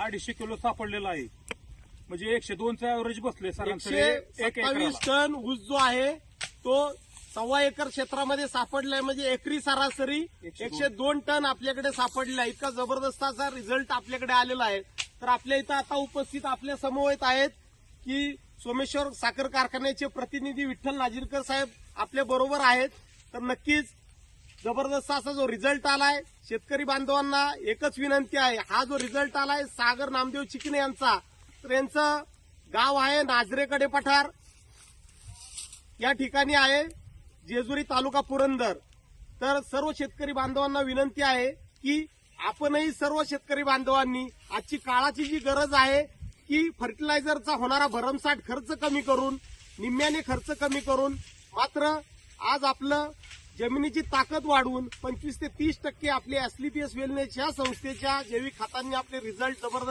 250 kilo सापडलेला आहे. म्हणजे 102चा ऍव्हरेज बसले सरासरी 127 टन ऊस जो आहे तो 1.25 एकर क्षेत्रामध्ये सापडलाय. म्हणजे एकरी सरासरी 102 टन आपल्याकडे सापडला. इतका जबरदस्त असा रिझल्ट आपल्याकडे आलेला आहे. तर आपल्या इथं आता उपस्थित आपल्या समवेत आहेत की सोमेश्वर साखर कारखान्याचे प्रतिनिधी विठ्ठल नाझिरकर साहेब आपल्या बरोबर आहेत. तर नक्कीच जबरदस्त असा जो रिझल्ट आलाय, शेतकरी बांधवांना एकच विनंती आहे, हा जो रिझल्ट आलाय सागर नामदेव चिकणे यांचा, तर यांचं गाव आहे नाझरे पठार या ठिकाणी आहे, जेजुरी तालुका पुरंदर. तर सर्व शेतकरी बांधवांना विनंती आहे की आपणही सर्व शेतकरी बांधवांनी आजची काळाची जी गरज आहे की फर्टिलायझरचा होणारा भरमसाठ खर्च कमी करून, निम्म्याने खर्च कमी करून, मात्र आज आपलं जमिनीची ताकद वाढवून 25 ते 30% आपले एसलीपीएस वेलनेस या संस्थेच्या जैविक खतांनी आपले रिझल्ट जबरदस्त